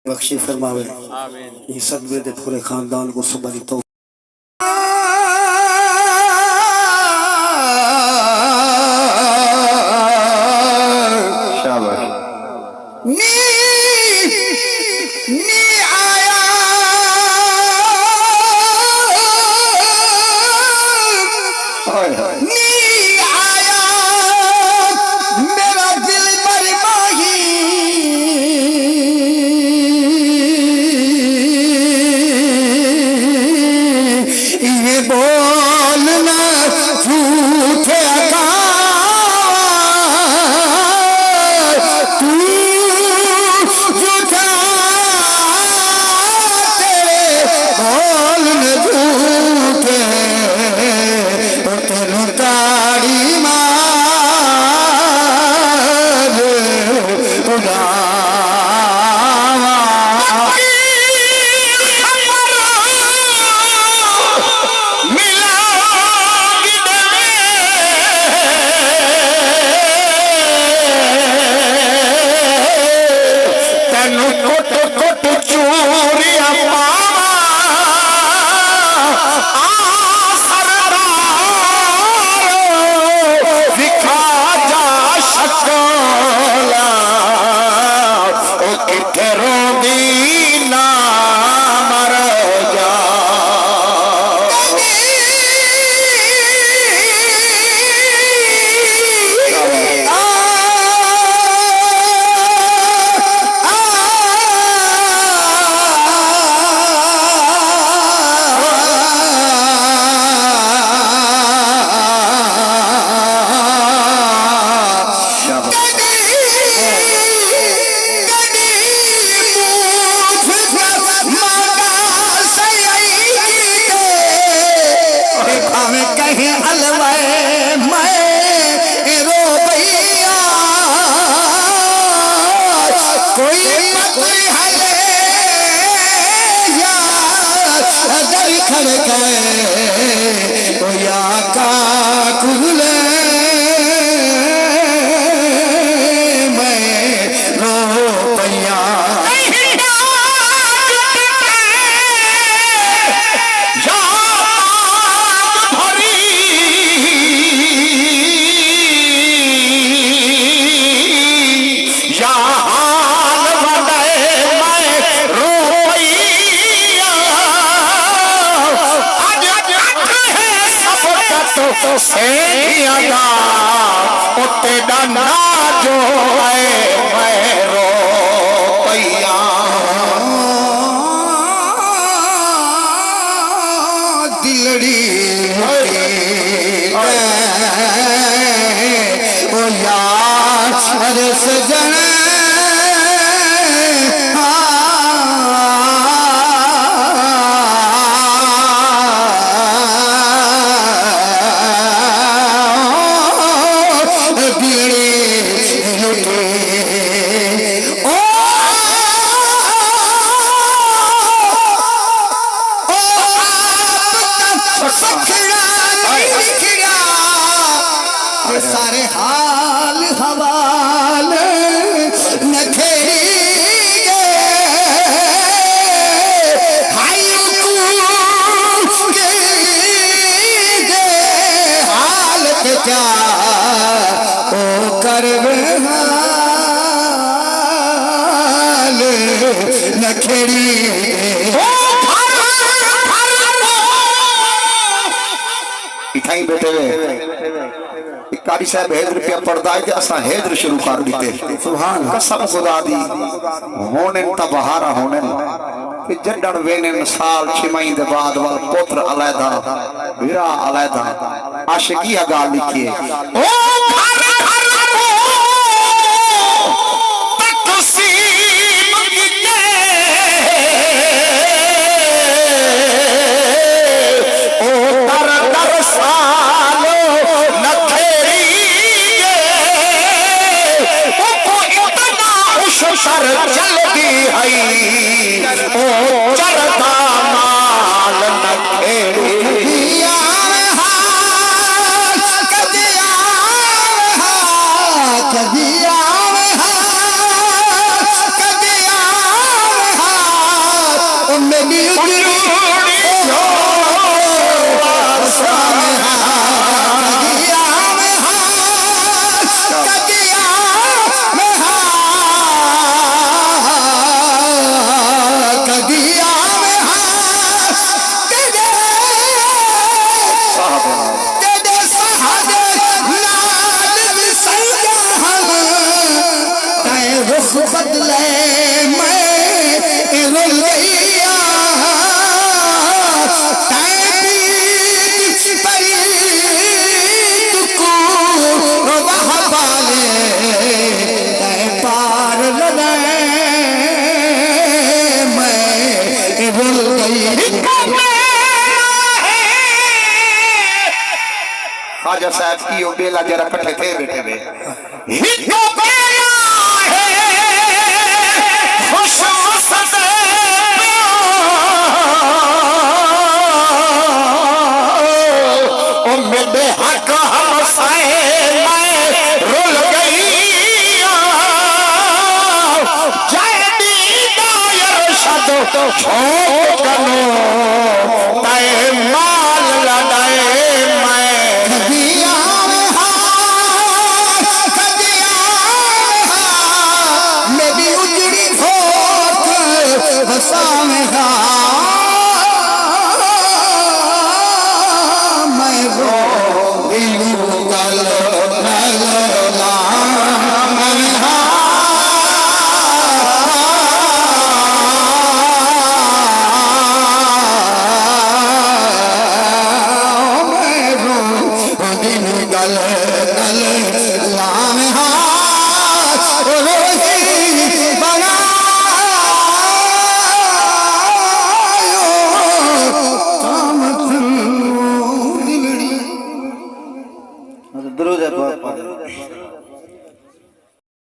बख्शी फरमावे। ये सदमे दे पूरे खानदान को सुबह की तौफीक सारे हाल हवाल क्या ओ कर नखेड़ी इठाई बेटे कारी साहब हेद रुपया पड़दा है असा हेदर शुरू कर दीते सुभान कसम खुदा दी होने तबहारा होने कि जडन वेने साल 6 महीने दे बाद वाल पुत्र अलैदा वीरा अलैदा आशिकी गाल लिखी है जल्दी है ओ चरदा माल नखेड़ी ख्वाजा साहब की यो बेला जरा कट्ठे थे बैठे हुए हितो बेला है खुश सदे ओ मेरे हक हमसाए मैं रुल गई जय दीदा यरशद छोड़ कनो तय माल लड़ाए दुरूद है बहुत